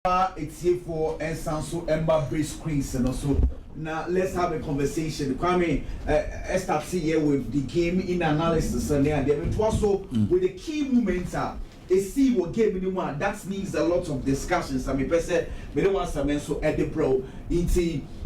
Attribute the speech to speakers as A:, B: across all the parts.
A: It's here for and so Ember base screens and also now let's have a conversation. Kwame, start here with the game in analysis and then also with the key moments a see what game in one that needs a lot of discussions. I mean, person we don't want some so at the pro. It's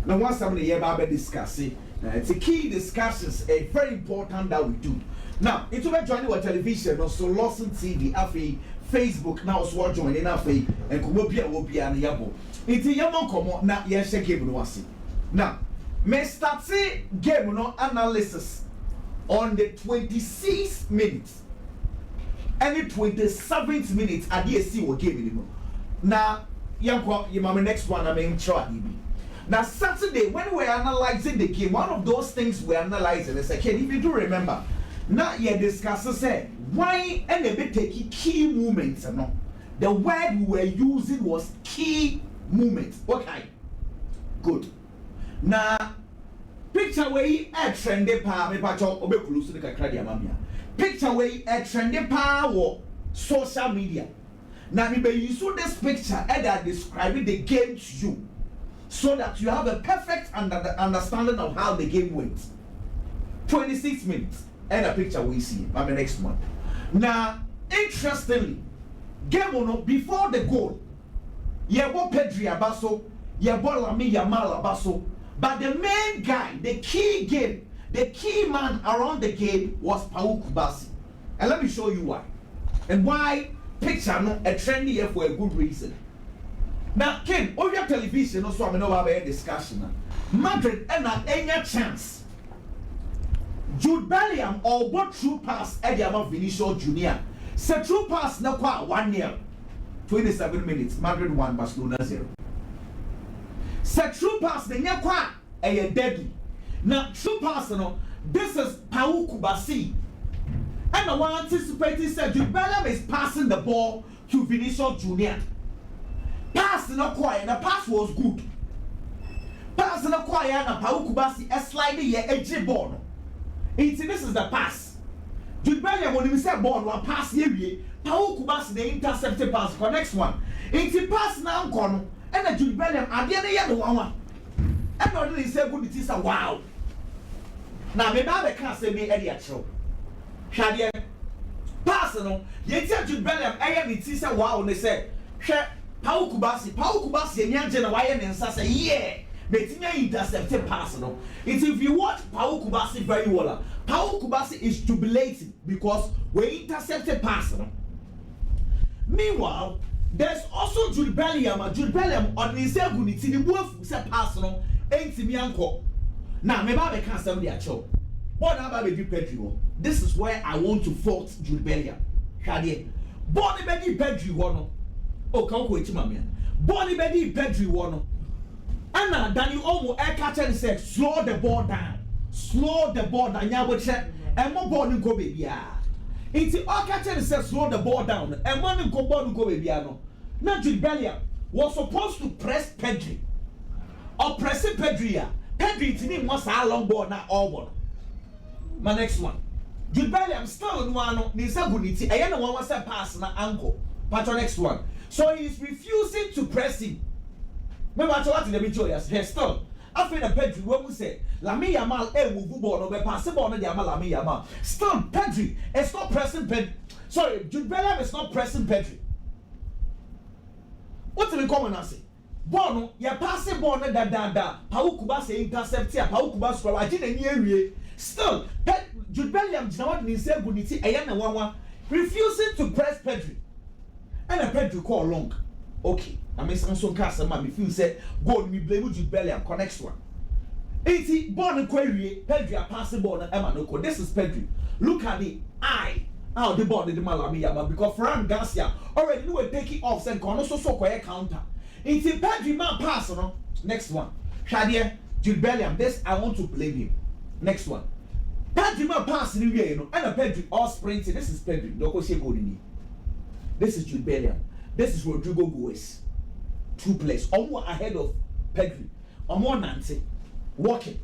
A: now want some here about discussing. It's a key discussions, very important that we do. Now, it's about joining our television, also Lawson TV, AFI, Facebook, now also joining AFI, and Kumopia will be an yabo. It's a yamon come now, yes, game no one. Now, me start say game no analysis on the 26th minute and the 27th minute at the see what game anymore. Now, yanko, you my next one, I mean, try. Now Saturday, when we're analyzing the game, one of those things we're analyzing is like, if you do remember, now you discuss say why and a bit take key moments. No, the word we were using was key moments. Okay, good. Now picture where a trendy pa me pacho obekulusu de kakra dia mamia. Picture where a trendy pa wo social media. Now me be use this picture and I describe the game to you, so that you have a perfect understanding of how the game went. 26 minutes and a picture we see by the next month. Now, interestingly, game on before the goal, Yabo Pedri Abaso, Yabo Lami Yamal Abaso, but the main guy, the key man around the game was Kweku Edilson. And let me show you why. And why picture no a trendy here for a good reason. Now, Ken, on your television, also I know about a discussion. Madrid and any chance. Jude Bellingham or what true pass at the amount Vinicius Junior. Say true pass now qua 1 year, 27 minutes. Madrid 1, Barcelona 0. Say true pass the near qua a deadly. Now true pass no. This is Kweku Edilson. And I want anticipating said Jude Bellingham is passing the ball to Vinicius Junior. Pass not quiet, the pass was good. Pass not quiet, and Kweku Edilson a sliding here edge ball. This is the pass. Jude Bellingham when he said ball one pass here. Kweku Edilson the intercepted pass for next one. It's pass now corner and the Jude Bellingham at the end of the one. And not really say good it is a wow. Now maybe I can't say me any actual. Shadia pass no. Yet Jude Bellingham I it is a wow they say. Kweku Edilson nyanje na why na say yeah betinya intercepted pass no. It's if you watch Kweku Edilson very well, Kweku Edilson is jubilating because we intercepted pass no. Meanwhile, there's also Jude Bellingham on his guniti the wolf say pass no entimi anko. Now me ba be can say dey acho. What about be Pedri? This is where I want to fault Jude Bellingham. Shade. Body be Pedri no. Oh, can't wait, mamma. Bonnie Betty Pedri won. Anna, Danny Omo, air catcher and said, slow the ball down. Slow the ball down. Ya would check. And more ball go baby. It's the all catcher and said, slow the ball down. And one go ball go baby. Now, Jude Bellingham was supposed to press Pedri. Or pressing Pedri. Pedri, it's him was a long ball, not all ball. My next one. Jude Bellingham still in one. Nisa Guniti. I know one was a pass na ankle. Patron next one. So he is refusing to press him. Remember what in the video yes, still. After the Pedri, when we say Lami Yamal move ball no be pass ball no Yamal Lami Yamal. Still Pedri is not pressing Pedri. Sorry, Jude Bellingham is not pressing Pedri. What do we come and say? Ball no, you passing ball no da. Kweku Edilson intercept here. Kweku Edilson score. I didn't hear. Still, Jude Bellingham did not need say Guniti. Ayana Wawa refusing to press Pedri. And a Pedri call long. Okay. I mean some cast man me feel say go me blame Jude Bellingham connects one. 80 born query Pedri a passing ball na Emanoko. This is Pedri. Look at the eye. How the ball the Malami Yama because Fran Garcia already knew a taking off and corner so counter. 80 Pedri man pass no. Next one. Shadia Jude Bellingham. This I want to blame him. Next one. Pedri man pass in the and a Pedri all sprinting. This is Pedri. Doko say go in. This is Jude Bellingham. This is Rodrigo Goes. 2 players. Omo ahead of Pedri. Omo Nante. Walking.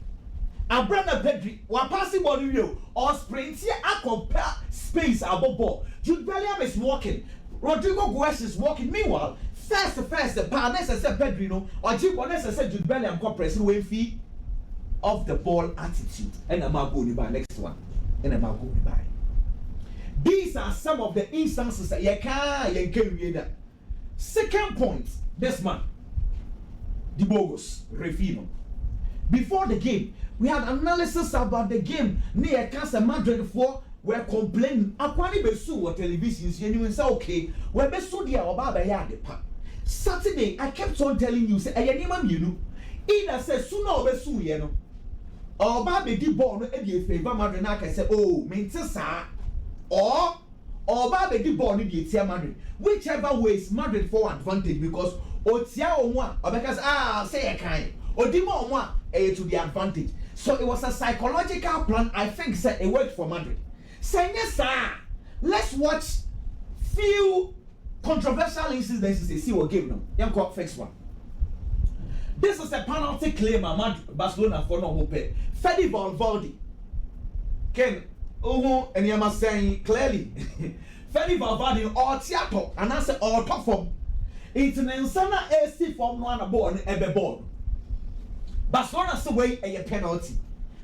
A: And brother Pedri, one passing ball you or sprinting I compare space above ball. Jude Bellingham is walking. Rodrigo Goes is walking. Meanwhile, First, the partners said Pedrino, or Jim Bonnes said Jude Bellingham pressing way fee of the ball attitude. And I'm going by next one. And I'm going by. These are some of the instances that you can read. Second point, this man, the bogus Refino. Before the game, we had analysis about the game. Near Casa Madrid for were complaining. Akwani besu or televisions. You say okay, we besu dia obaba ya de pa. Saturday, I kept on telling you say ayanima you either say sooner or besu ye no. Oba be di ball no e dey favor Madrid na ka say oh, mente sa. Or Oba be di ball no dey tia Madrid. Whichever way is Madrid for advantage because otia onwa obeka say e kan. Odimo onwa to the advantage. So it was a psychological plan. I think say it worked for Madrid. Say yes sir. Let's watch few controversial incidents to see what game them. Young cop fix one. This is a penalty claim Barcelona for no hope. Fede Valverde. Ken and you must say clearly. Fede Valverde or theater and I say or top form. It's an insana AC form one born ebe ball. Barcelona say way a penalty.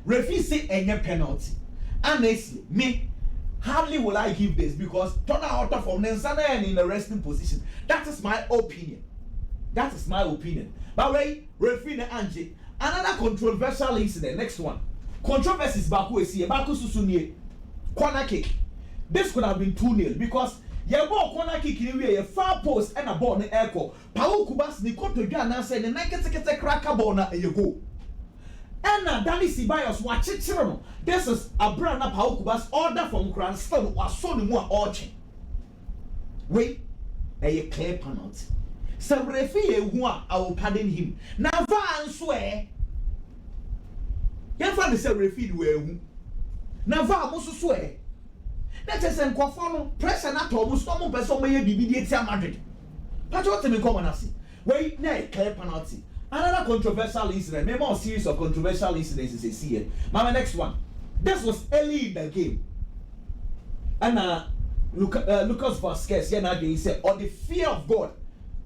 A: Referee say a penalty. Honestly, me hardly will I give this because turn out of from Nensana and in a resting position. That is my opinion. That is my opinion. But wait, referee Angie. Another controversial incident. Next one. Controversies Baku is here. Baku Susuni. Corner kick. This could have been 2-0 because your ball corner kick in a far post and a ball in the air. Paul Kubas ni koto Ghana said the naked cracker ball na you go. And now Danny Ceballos watch it. This is a brand up Paul Kubas order from Cranston or Sony more orchard. Wait, a clear penalty. So referee I will pardon him. Now Van swear. You find the referee we now Van must swear. That is an conform pressure not almost normal person may be BDT Madrid. But what me come and see? Wait, nay, clear penalty. Another controversial incident. Maybe more series of controversial incidents is here. My next one. This was early in the game. And Lucas Vasquez, he said, on the fear of God,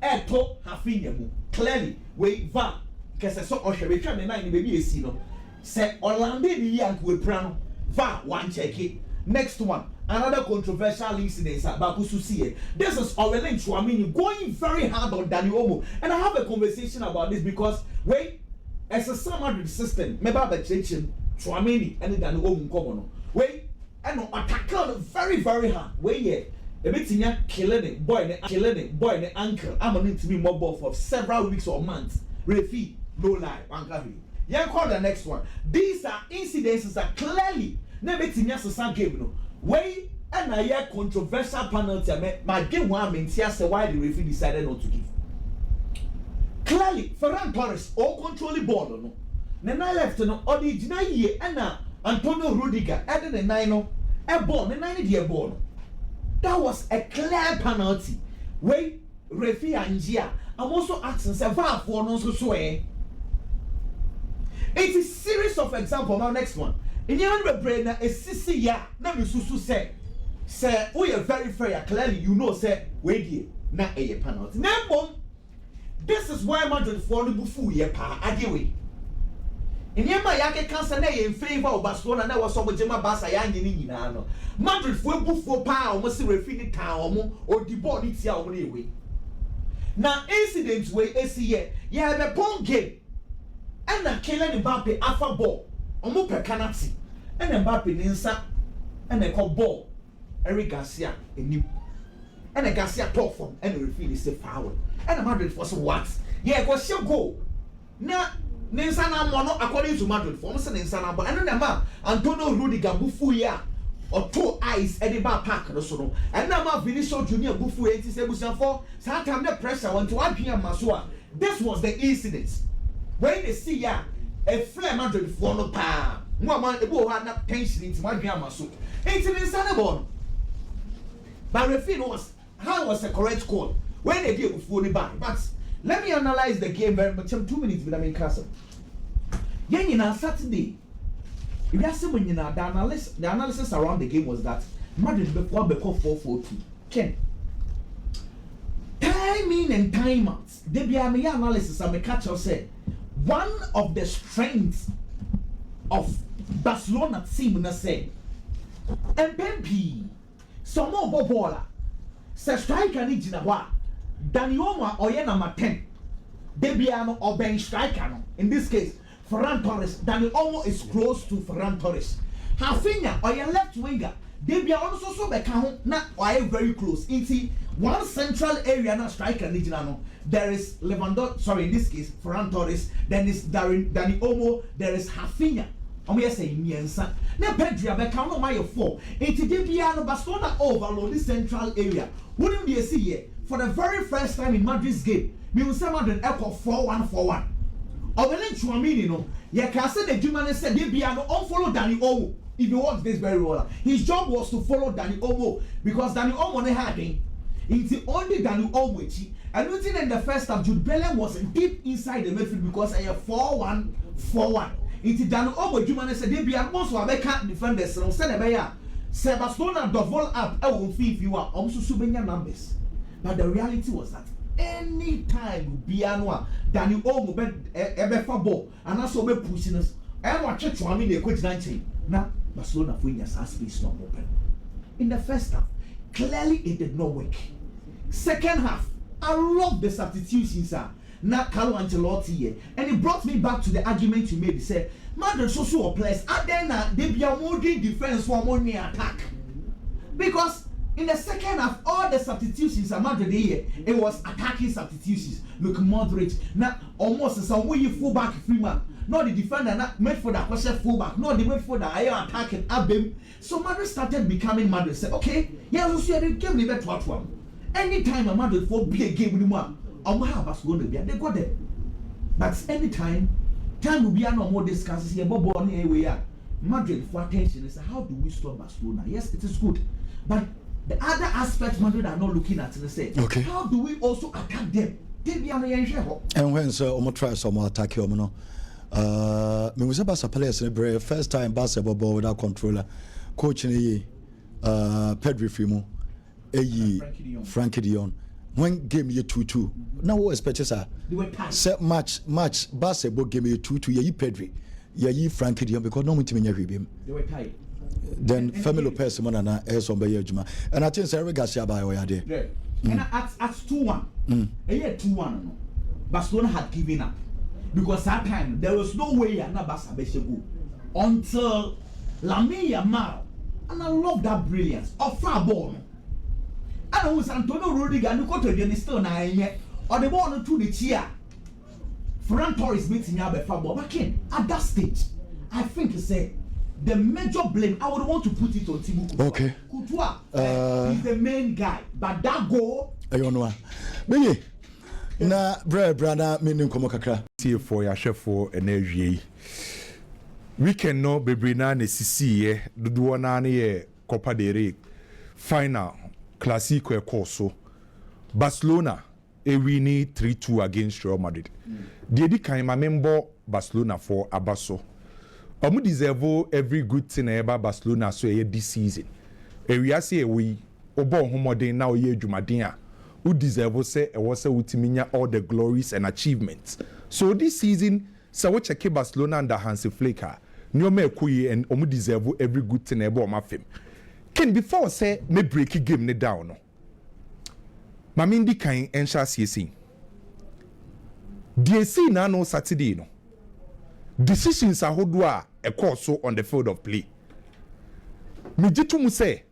A: Eto Hafinyemu. Clearly, wait, Va, because I saw Osher, and I maybe a sino. Say, Orlando, the young with Prano. Va, one check it. Next one. Another controversial incident about Kususie. This is Aurelien Tchouameni going very hard on Dani Olmo. And I have a conversation about this because, wait, as a Madrid system, maybe the Chechen, Tchouameni and Dani Olmo come. Wait, and attack very, very hard. Wait, yeah. A bit killing it, boy, the ankle. I'm going to be mobile for several weeks or months. Refi, no lie, Bankavi. Yeah, call the next one. These are incidences that clearly never seen game, no. Way and I hear controversial penalty. My game one means why the referee decided not to give. Clearly, Ferran Torres all controlling ball no. Then I left no original year and Antonio Rudiger added the 9 a ball, the 9 ball. That was a clear penalty. Way referee Angia. I'm also asking several for no so swear. It is series of example. Now next one. In the other brain, a sissy ya, na me susu say, we are very fair. Clearly, you know, say, wait, na a penalty. Now, this is why Madrid for the bufu ye pa adiwe. In Yama Yake cancer in favor of Barcelona, there was some Jema Basa Yang in Nano. Madrid for bufu pa, almost refini town or the body tia away. Now, incidents way ACA, you have a pong game, and a killing Mbappe alpha ball. Omo per canati and Mbappe ninsa and a call ball Eric Garcia and a Garcia top form and refill is a foul and a Madrid for some what? Yeah, because she'll go now. Ninsa na mono according to Madrid for Mr. Ninsa number and then Antonio Rudiger Bufuya or 2 eyes at the bar park or so. And now Vinicius Junior Bufu 87 for Satam the pressure on to 1 p.m. Masua. This was the incident when they see ya. A flame Madrid for no power. Woman, a boy had not tension into my grandma suit. It's an insanable. But referee was how was a correct call when they deal with fully back. But let me analyze the game very much. 2 minutes with Castle. Yen on Saturday. If you ask when the analysis around the game was that Madrid before 4-4-2. Ken. Timing in and time out. They be my analysis and my catch up say one of the strengths of Barcelona team na say MPP some more bobola say striker ni gina wa Dani Olmo oye number 10 they be an or bench striker no. In this case Ferran Torres Dani Olmo is close to Ferran Torres Rafinha oye left winger they be also so be can na oye very close into one central area na striker ni gina no. There is Lewandowski, sorry, in this case, Ferran Torres, then is Dani Olmo, there is Rafinha. I'm here saying, Miensa. Now, Pedri, I can't know my 4. And today, Piano Barcelona overload this central area. Wouldn't be a see here for the very first time in Madrid's game. We will say Madrid echo 4-1-4-1. Or when it's you know, you can say the German said, Piano unfollow Dani Olmo. If you watch this very well, his job was to follow Dani Olmo because Dani Olmo had him. It's only Dani Olmo. And looking in the first half, Jude Bellingham was deep inside the midfield because I have 4-1-4-1. It's Dani Olmo. Jumane said they be almost where they can't defend this. So said Barcelona double up. I will feel if you are also subenya numbers. But the reality was that anytime Bianwa Dani Olmo be ball and also be pushing us. And what church I mean they quit 19. Now Barcelona for your space not open. In the first half, clearly it did not work. Second half. I love the substitutions, sir. Not Carlo Ancelotti here. And it brought me back to the argument you made. He said, Madrid so players, and then they be a more defense for more attack. Because in the second half, all the substitutions at Madrid here, it was attacking substitutions. Look, Modric, not almost some way you fullback Freeman. Not the defender, not made for that question fullback. Not the made for the higher attacking Eben. So Madrid started becoming Madrid. Said, okay, yeah, so see, they came the better one. Anytime a Madrid for be a game anymore, I'm going to be they go there. But anytime, time will be no more discussions here. But we are Madrid for attention is how do we stop Barcelona? Yes, it is good, but the other aspects Madrid are not looking at. They say, okay, how do we also attack them? They be on the
B: and when so I'm try some attack you, no. Me was about players in the first time basketball ball without controller, coaching Pedri Fimo. Frankie Dion. When game ye 2-2. Now what expects are set match basketball game ye 2-2 ye Pedri. Ye Frankie Dion because no one to me him.
A: They were tight.
B: Then family person na is on by Juma. And I think Sarah Garcia by way there.
A: And at 2-1. A year 2-1 no. Barcelona had given up. Because that time there was no way Barca go until Lamine Yamal. And I love that brilliance of far ball. And was Antonio Rudiger and go to the still nine or the ball to the chair. Ferran Torres meeting up a football. But at that stage, I think you say the major blame I would want to put it on Thibaut.
B: Okay.
A: Courtois is the main guy, but that goal.
B: I don't know. Maybe na brother meaning komo kakra.
C: See for your chef for energy. We can know bebre na ne sisi dodo na ne Copa del Rey final. Classico Corso Barcelona winning 3-2 against Real Madrid. The kind my member Barcelona for Abaso. Omu deserve every good thing about Barcelona so this season. We are say we obo homodin now ye jumadin who deserve say e was ultiminya all the glories and achievements. So this season so we check Barcelona under Hansi Flick. Nyoma ekuyi and omu deserve every good thing about my film. Can before say me break game ne down no. Mamindi kan ensha CC. DSC na no Saturday no. Decisions are hodwa e course on the field of play. Me jitu mu say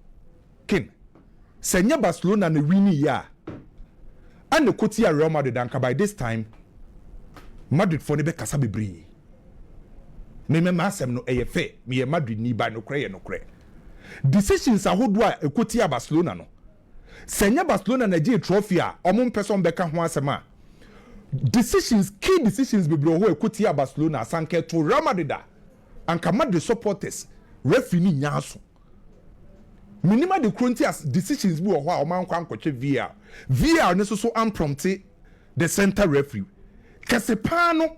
C: Ken senya Barcelona ne wini ya. And the Kotia Real Madrid anka by this time Madrid for ne be kasa bebre. Me asem no eyefe me Madrid ni ba no kre. Decisions are hodwa ekotia Barcelona no. Senya Barcelona na je trophy a omon person beka ho asema. Decisions, key decisions bebro ho ekotia Barcelona sanke to Real Madrid and Madrid supporters referee ni nyaso. Minima de Corinthians decisions bi wo ho a oman kwa nkwoche VR. VR ne so unprompted the center referee. Kasepano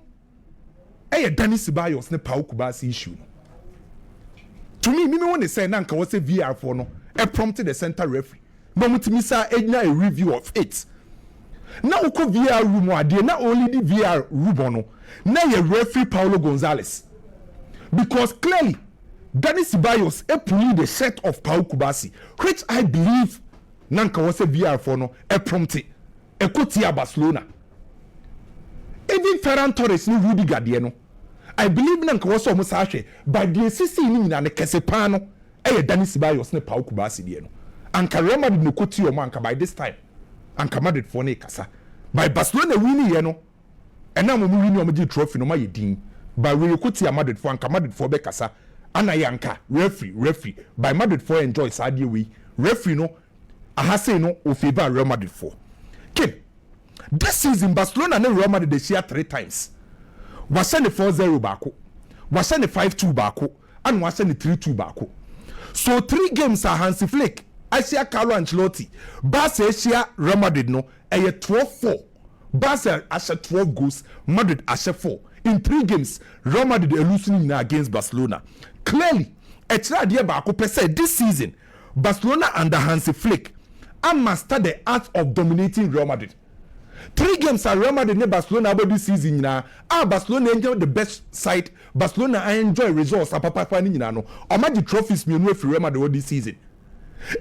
C: Danny Ceballos ne Pau Kubasi issue. To me, want to say nanka was a VR for no. I prompted the center referee. No mutimisa a review of it. Now uko VR room ade na only the VR room no. Na ye referee Paulo Gonzalez. Because clearly Danny Ceballos pulled the set of Pau Kubasi, which I believe nanka was a VR for no prompted a Cotia Barcelona. Even Ferran Torres ni Rudy Gardiano. I believe nanka was almost ashe, but the CC in the Kesepano, Danny Ceballos ne Pau Kubasi dieno. And Real Madrid no Cotia manka by this time. And Madrid for ne kasa. By Barcelona winning yeno. And now we win your trophy no my din. By we Cotia Madrid for and Madrid for Bekasa. Anayanka referee by Madrid for enjoy sadie we referee no ahase no o favor Real Madrid for. Kim, this season Barcelona and Real Madrid they share 3 times. Was send 4-0 bako, was send 5-2 bako, and was send 3-2 bako. So 3 games are Hansi Flick, Asia Carlo Ancelotti, Barca share Real Madrid no a 12-4. Barca asha 12 goals, Madrid asha 4. In 3 games, Real Madrid are losing against Barcelona. Clearly, this season, Barcelona under Hansi Flick and master the art of dominating Real Madrid. 3 games are Real Madrid and Barcelona about this season now. Barcelona enjoy the best side. Barcelona I enjoy results. Papa no. The trophies me for Real Madrid this season.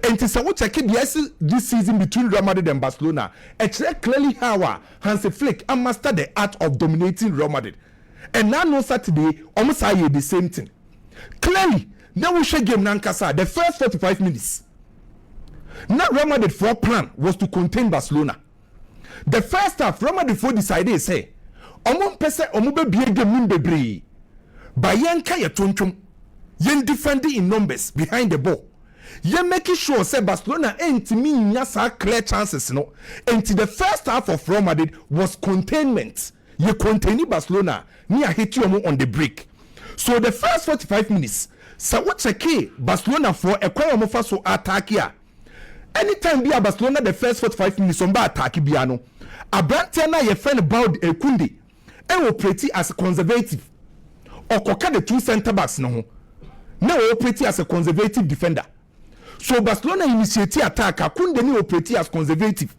C: And to say what check this season between Real Madrid and Barcelona, it's clearly how Hansi Flick and master the art of dominating Real Madrid. And now no Saturday, almost the same thing. Clearly, now we share game Nankasa the first 45 minutes. Now Real Madrid 4 plan was to contain Barcelona. The first half, Real Madrid 4 decided say, "Omon pese omube biye game bebre." By yanka ya tonchom, yen defending in numbers behind the ball. Yen making sure say Barcelona ain't me nyasa clear chances no. Until the first half of Real Madrid was containment. Ye containing Barcelona, near hit you on the break. So the first 45 minutes, so what's a key Barcelona for a quite so attack here. Anytime be a Barcelona the first 45 minutes on ba attack biano. A Brantiana your friend about a kundi and operate as a conservative. Or coca the 2 center backs no. Now operate as a conservative defender. So Barcelona initiate attack a kundi operate as conservative.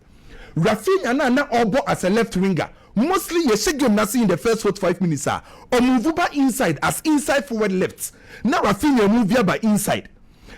C: Rafinha na obo as a left winger. Mostly you shake game nasi in the first 45 minutes or move by inside as inside forward left. Now Rafinha move here by inside.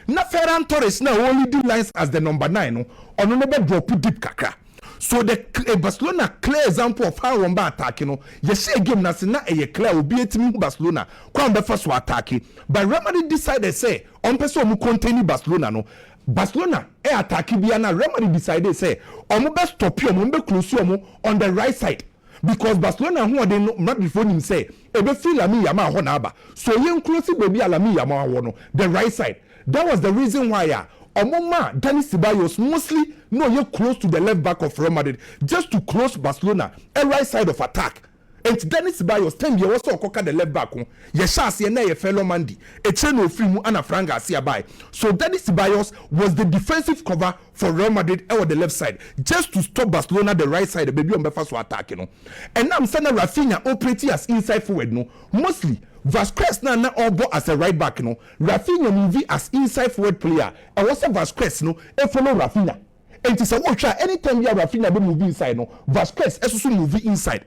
C: Now Ferran Torres now only do lines as the number 9 no or no never drop deep kakra. So the Barcelona clear example of how one ba attack you know. You shake game nasi na a clear will be a team Barcelona. Kwa the first attack. But Real Madrid decided say on person mu contain Barcelona no. Barcelona attack biana Real Madrid decided say omo be stop you omo be close you on the right side. Because Barcelona who they not before him say ebe feel Lami Yama ho na aba so yen close baby Lami Yama ho no the right side. That was the reason why Omoma Danny Ceballos mostly no you close to the left back of Real Madrid just to close Barcelona a right side of attack. And Danny Ceballos 10 years also coca the left back on ye chance ye na ye fellow mandi e cheno free mu ana franga asia by. So Danny Ceballos was the defensive cover for Real Madrid or the left side just to stop Barcelona the right side baby on befa so attack you know. And now I'm saying Rafinha operating as inside forward no mostly Vasquez na obo as a right back no Rafinha move as inside forward player and also Vasquez no e follow Rafinha. And it's a watch anytime you have Rafinha be move inside no Vasquez also move inside.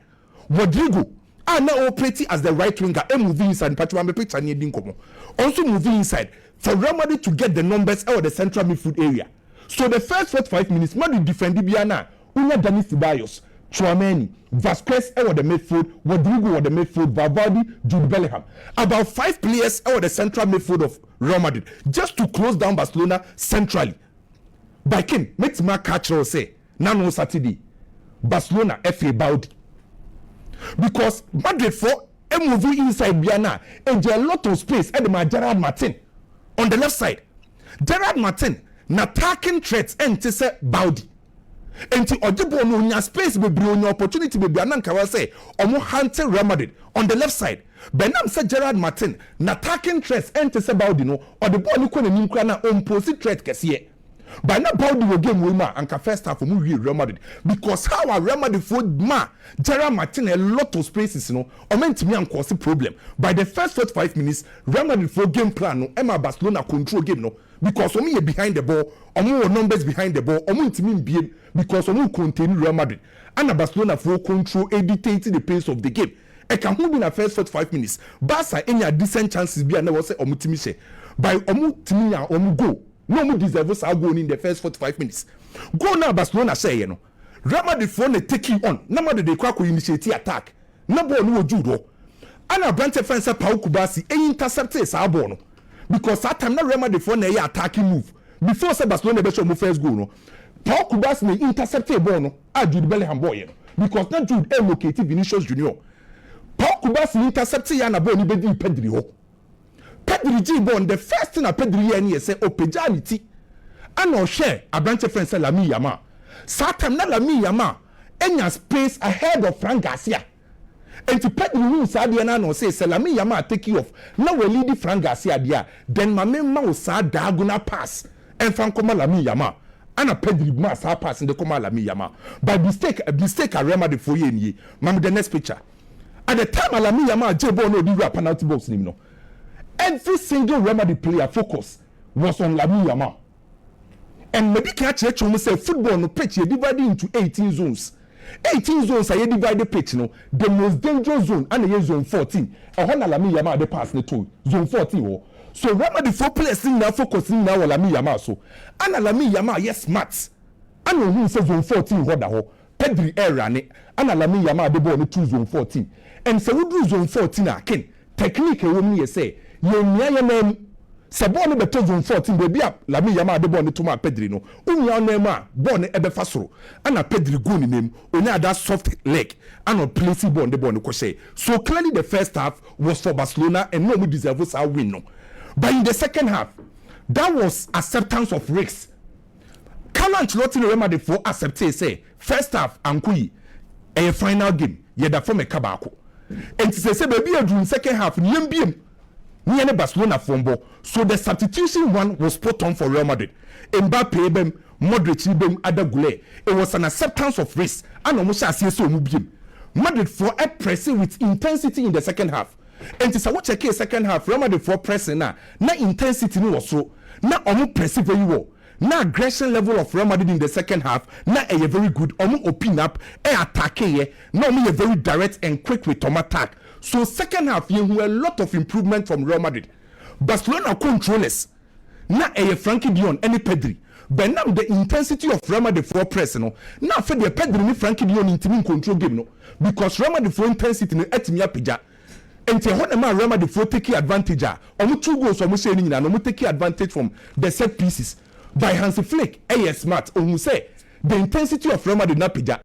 C: Rodrigo now operating as the right winger and moving inside Pachua picture near Dinkomo. Also moving inside for Real Madrid to get the numbers out of the central midfield area. So the first 45 minutes Madrid defended Biana, Una Dani Ceballos, Tchouaméni, Vasquez out of the midfield, Rodrigo out of the midfield, Valverde, Jude Bellingham. About 5 players out of the central midfield of Real Madrid just to close down Barcelona centrally. By Kim, makes my catcher say, Nano Saturday, Barcelona FA Baudi. Because Madrid for a movie inside Biana and a lot of space at the Gerard Martin on the left side. Gerard Martin na attacking threats and to say Baudi. And to Ojibo no space be no opportunity be Biana can say omo hunting Real Madrid on the left side. Benam said Gerard Martin na attacking threats and to say Baudi no or the ball ko na nimkra na opposite threat kesiye. But now Baudi will game with ma and first half for Real Madrid because how a Real Madrid for ma Gerard Martin a lot of spaces you know or meant to me and cause a problem. By the first 45 minutes Real Madrid for game plan no Emma Barcelona control game no because omo ye behind the ball omo numbers behind the ball omo ntimi mbiem because omo contain Real Madrid and Barcelona for control dictate the pace of the game. E can hold in the first 45 minutes. Barca any decent chances be and was say omo timi she by omo timi ya omo go no omo deserve sa go in the first 45 minutes. Go now Barcelona say you know Real Madrid for na take you on na Madrid dey kwa initiate attack na ball no judo ana Brante fence Pau Kubasi intercept sa ball no because that time na Real Madrid for na attacking move before say Barcelona be show mo first goal no Pau Kubasi na intercept ball no a Jude Bellingham boy no because na Jude locate Vinicius Junior Pau Kubasi intercept ya na ball ni be di Pedri ho Pedri G ball the first thing na Pedri here ni say opejanity ana share Brante fence Lamine Yamal that time na Lamine Yamal enya space ahead of Frank Garcia. And to pet the news, I no say Lamine Yamal take you off. Now we lead Frank Garcia there. Then my man was a diagonal pass. And Franco Lamine Yamal. And a Pedri mass pass in the Coma Lamine Yamal. By mistake I remember the foyer ye. Mam the next picture. At the time Lamine Yamal Jebo no do penalty box no. Every single remedy player focus was on Lamine Yamal. And maybe catch it when say football no pitch divided into 18 zones. 18 zones are divided pitch no. The most dangerous zone and zone 14. And when Lamine Yamal they pass the two zone 14 oh. So remember the four players now focusing now on Lamine Yamal so. And Lamine Yamal yes smart. And who say zone 14 what that ho. Pedri era ne. And Lamine Yamal the ball no 2 zone 14. And so we do zone 14 again. Technique we me say you Sabo no beto zone 14 baby up Lamine Yamal de ball ni to ma Pedri no unya na ma ball ni ebe fasoro ana Pedri go ni nem onya that soft leg and on placing ball the ball ni kwese. So clearly the first half was for Barcelona and no one deserves a win no. But in the second half that was acceptance of risks. Carlo Ancelotti remember the for accept say first half ankui a final game ye da from a kabako and say baby during second half nyembiem Niane Barcelona fumble. So the substitution one was put on for Real Madrid. Mbappe Eben, Modric Eben, Adagule. It was an acceptance of risk. And almost as so mubim. Madrid for a pressing with intensity in the second half. And to say what check second half, Real Madrid for pressing na intensity no so. Na omu pressing very well. Na aggression level of Real Madrid in the second half. Na a very good. Omu open up. Attack ye. Na omu a very direct and quick with attack. So second half, you have a lot of improvement from Real Madrid. Barcelona controllers. Na Frankie de Jong any Pedri. But now the intensity of Real Madrid for press no. Now for the Pedri ni Frankie de Jong in control game no. Because Real Madrid for intensity no etimi apija. Enti ho na ma Real Madrid for take advantage a. Omo 2 goals omo say ni na no take advantage from the set pieces. By Hansi Flick, smart omu say the intensity of Real Madrid na pija.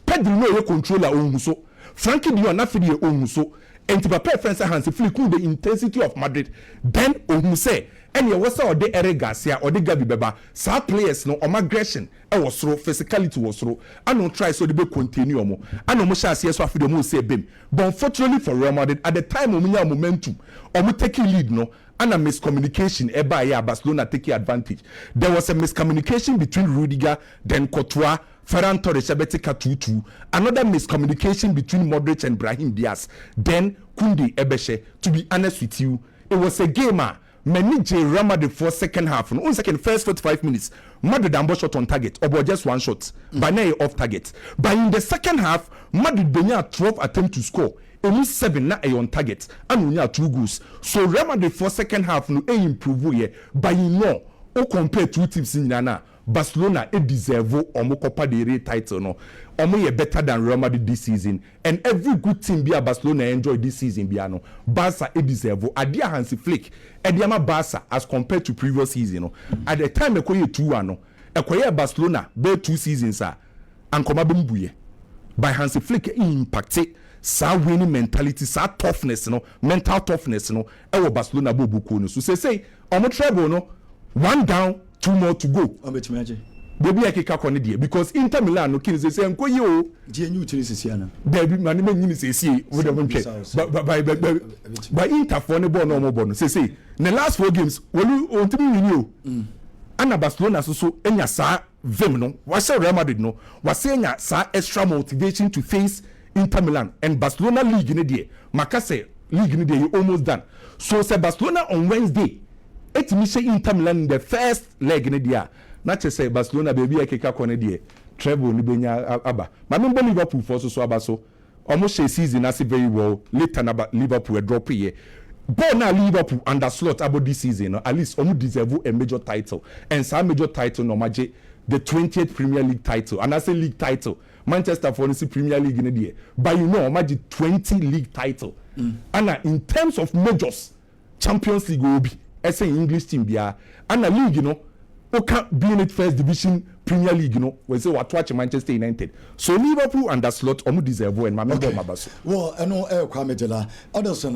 C: Pedri no ye controller omu so. Frankie de Jong na fidi omu so. And to prepare friends Hansi Flick the intensity of Madrid. Then omu say any was or the Eric Garcia or the Gabi Beba. Some players no aggression. I was through physicality was through. I don't try so the be continue mo. I know much as yes what the mo say bim. But unfortunately for Real Madrid at the time omu momentum. Omu taking lead no. And a miscommunication eba ya Barcelona taking advantage. There was a miscommunication between Rudiger, then Courtois, Ferran Torres, Ebetika 2-2. Another miscommunication between Modric and Brahim Diaz. Then Koundé Ebeshe. To be honest with you, it was a game. Many Real Madrid for second half. No second first 45 minutes. Madrid ambo shot on target. Or just one shot. But now off target. But in the second half, Madrid benya 12 attempts to score. Only 7 na on target. And only 2 goals. So Real Madrid for second half no improve here. But you know, o compare two teams in Nana. Barcelona deserve omo Copa del Rey title no. Omo ye better than Real Madrid this season. And every good team be a Barcelona enjoy this season be no. Barca deserve adia Hansi Flick. Ediama Barca as compared to previous season no. At the time ekoye 2-1 no. Ekoye Barcelona be 2 seasons and koma bembuye. By Hansi Flick impacted sa winning mentality, sa toughness no, mental toughness no. Ewo Barcelona bo buku no. So say omo treble no. 1 down, 2 more to go. Baby I keka kone die because Inter Milan no kini say enko ye o die nyu tiri sisi ana baby mani me nyini sisi we dem ntwe by Inter for ne ball no mo ball no say the last 4 games wolu ontimi wini o ana Barcelona so enya sa vim no wa say Real Madrid no wa say enya sa extra motivation to face Inter Milan and Barcelona league ne die maka say league ne die almost done so say Barcelona on Wednesday etimi say Inter Milan the first leg ne dia na che say Barcelona baby ekeka kɔ ne die treble ni benya aba ma me bo Liverpool for so aba so almost a season as very well later na Liverpool drop here but now Liverpool under slot about this season at least almost deserve a major title and some major title no maje the 20th Premier League title and I say league title Manchester for the Premier League in the year but you know maje 20 league title and in terms of majors Champions League will be as an English team bia and a league you know who can't be in it first division Premier League you know we say what watch Manchester United so Liverpool under slot omu deserve and my member mabaso
B: well I know Kwame Jela Anderson